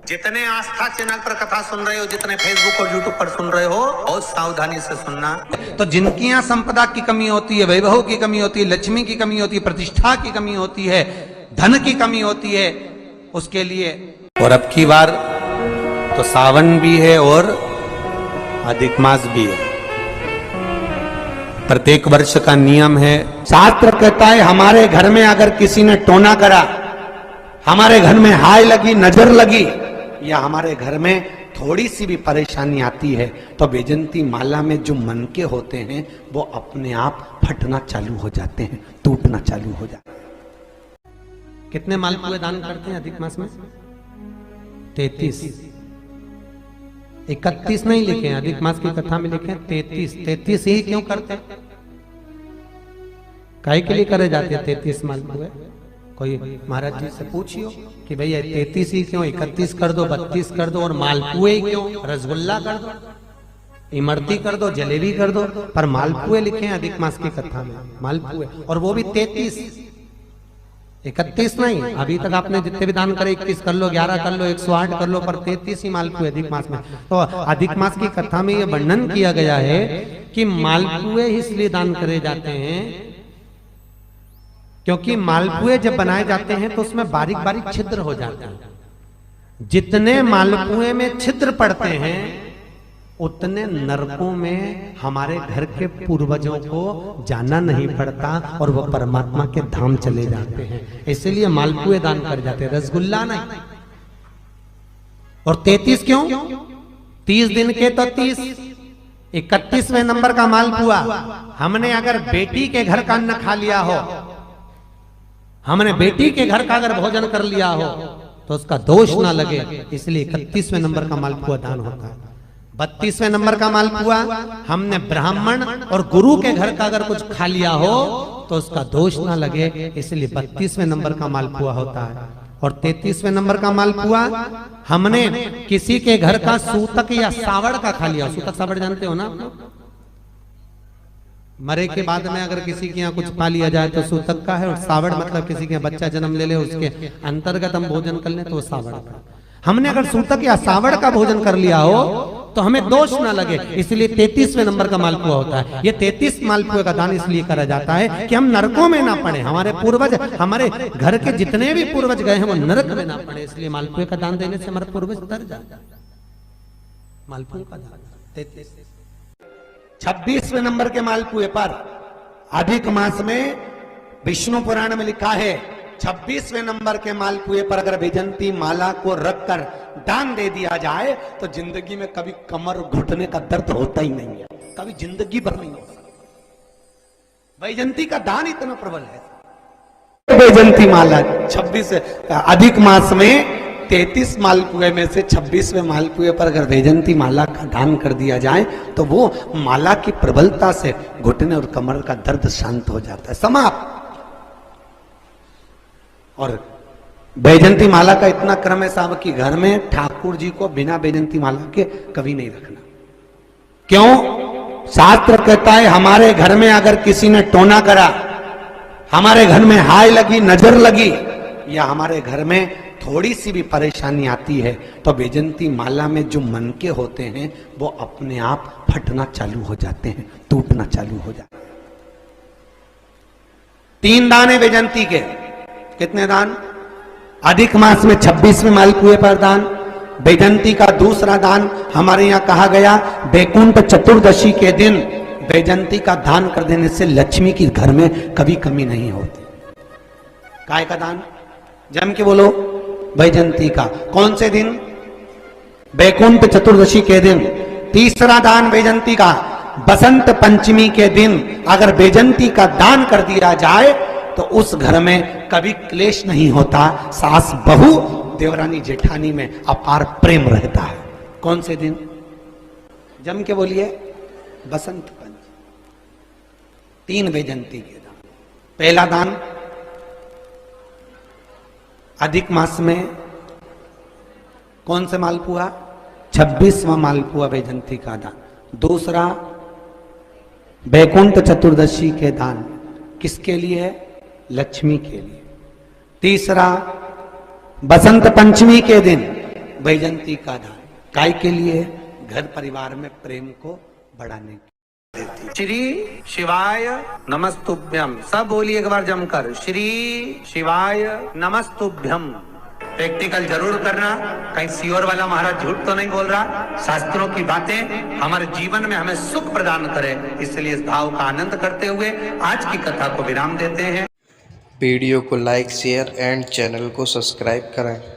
जितने आस्था चैनल पर कथा सुन रहे हो, जितने फेसबुक और यूट्यूब पर सुन रहे हो, बहुत सावधानी से सुनना। तो जिनकी यहाँ संपदा की कमी होती है, वैभव की कमी होती है, लक्ष्मी की कमी होती है, प्रतिष्ठा की कमी होती है, धन की कमी होती है, उसके लिए। और अब की बार तो सावन भी है और अधिक मास भी है। प्रत्येक वर्ष का नियम है। शास्त्र कहता है हमारे घर में अगर किसी ने टोना करा, हमारे घर में हाय लगी, नजर लगी, या हमारे घर में थोड़ी सी भी परेशानी आती है, तो वैजंती माला में जो मन के होते हैं वो अपने आप फटना चालू हो जाते हैं, टूटना चालू हो जाते हैं। कितने मालपुए दान करते हैं अधिक मास में? 33। 31 नहीं लिखे हैं, अधिक मास की कथा में लिखे हैं 33। 33 ही क्यों करते हैं? काहे के लिए करे जाते हैं 33 मालपुए? कोई महाराज जी से पूछियो कि भैया 33 ही क्यों, 31 कर दो, 32 कर दो, और मालपुए क्यों? रसगुल्ला कर दो, इमरती कर दो, जलेबी कर दो, पर मालपुए लिखे हैं अधिक मास की कथा में, मालपुए, और वो भी 33। 31 नहीं। अभी तक आपने जितने भी दान करे 21 कर लो, 11 कर लो, 108 कर लो, पर 33 ही मालपुए अधिक मास में। तो अधिक मास की कथा में यह वर्णन किया गया है कि मालपुए इसलिए दान करे जाते हैं क्योंकि मालपुए जब बनाए जाते हैं तो उसमें बारीक बारीक छिद्र हो जाते हैं। जितने मालपुए में छिद्र पड़ते हैं उतने नरकों में हमारे घर के पूर्वजों को जाना नहीं पड़ता और वह परमात्मा के धाम चले जाते हैं। इसलिए मालपुए दान कर जाते हैं, रसगुल्ला नहीं। और 33 क्यों? 30 दिन के तो 30। 31वें नंबर का मालपुआ हमने अगर बेटी के घर का अन्न खा लिया हो, हमने बेटी के घर का अगर भोजन कर लिया हो तो उसका दोष ना लगे, इसलिए 31वें नंबर का मालपुआ दान होता है। 32वें नंबर का मालपुआ हमने ब्राह्मण और गुरु के घर का अगर कुछ खा लिया हो तो उसका दोष ना लगे, इसलिए 32वें नंबर का मालपुआ होता है। और 33वें नंबर का मालपुआ हमने किसी के घर का सूतक या सावड़ का खा लिया। सूतक सावड़ जानते हो ना? मरे के बाद में अगर किसी के यहाँ कुछ पा लिया जाए तो सूतक का है, और सावड़ मतलब किसी के बच्चा जन्म ले ले उसके अंतर्गत हम भोजन कर ले तो वो सावड़ का। हमने अगर सूतक या सावड़ का भोजन कर लिया हो तो हमें दोष ना लगे, इसलिए 33वें नंबर का मालपुआ होता है। ये 33 मालपुए का दान इसलिए करा जाता है कि हम नरकों में ना पड़े, हमारे पूर्वज, हमारे घर के जितने भी पूर्वज गए हैं वो नरक में ना पड़े, इसलिए मालपुए का दान देने से हमारे पूर्वज तर जाते हैं। मालपुए का दान 33। 26वें नंबर के मालपुए पर अधिक मास में विष्णु पुराण में लिखा है 26वें नंबर के मालपुए पर अगर वैजंती माला को रखकर दान दे दिया जाए तो जिंदगी में कभी कमर घुटने का दर्द होता ही नहीं है, कभी जिंदगी भर नहीं होता। वैजंती का दान इतना प्रबल है। वैजंती माला 26 अधिक मास में 33 मालपुए में से 26वें मालपुए पर अगर वैजंती माला का दान कर दिया जाए तो वो माला की प्रबलता से घुटने और कमर का दर्द शांत हो जाता है, समाप्त। और वैजंती माला का इतना क्रम है साहब कि घर में ठाकुर जी को बिना वैजंती माला के कभी नहीं रखना। क्यों? शास्त्र कहता है हमारे घर में अगर किसी ने टोना करा, हमारे घर में हाय लगी, नजर लगी, या हमारे घर में थोड़ी सी भी परेशानी आती है, तो वैजंती माला में जो मन के होते हैं वो अपने आप फटना चालू हो जाते हैं, टूटना चालू हो जाते हैं। 3 दान है वैजंती के। कितने दान? अधिक मास में 26वें मालपुए पर दान। वैजंती का दूसरा दान हमारे यहाँ कहा गया वैकुंठ चतुर्दशी के दिन वैजंती का दान कर देने से लक्ष्मी की घर में कभी कमी नहीं होती। काय का दान? जम के बोलो, वैजंती का। कौन से दिन? वैकुंठ चतुर्दशी के दिन। तीसरा दान वैजंती का बसंत पंचमी के दिन अगर वैजंती का दान कर दिया जाए तो उस घर में कभी क्लेश नहीं होता, सास बहू देवरानी जेठानी में अपार प्रेम रहता है। कौन से दिन? जम के बोलिए, बसंत पंचमी। 3 वैजंती के दान। पहला दान अधिक मास में कौन से मालपुआ? 26वां मालपुआ वैजंती का दान। दूसरा वैकुंठ चतुर्दशी के दान, किसके लिए है? लक्ष्मी के लिए। तीसरा बसंत पंचमी के दिन वैजंती का दान काय के लिए? घर परिवार में प्रेम को बढ़ाने के लिए। श्री शिवाय नमस्तुभ्यम, सब बोलिए एक बार जमकर, श्री शिवाय नमस्तुभ्यम। प्रैक्टिकल जरूर करना, कहीं सियोर वाला महाराज झूठ तो नहीं बोल रहा। शास्त्रों की बातें हमारे जीवन में हमें सुख प्रदान करे, इसलिए इस भाव का आनंद करते हुए आज की कथा को विराम देते हैं। वीडियो को लाइक, शेयर एंड चैनल को सब्सक्राइब करें।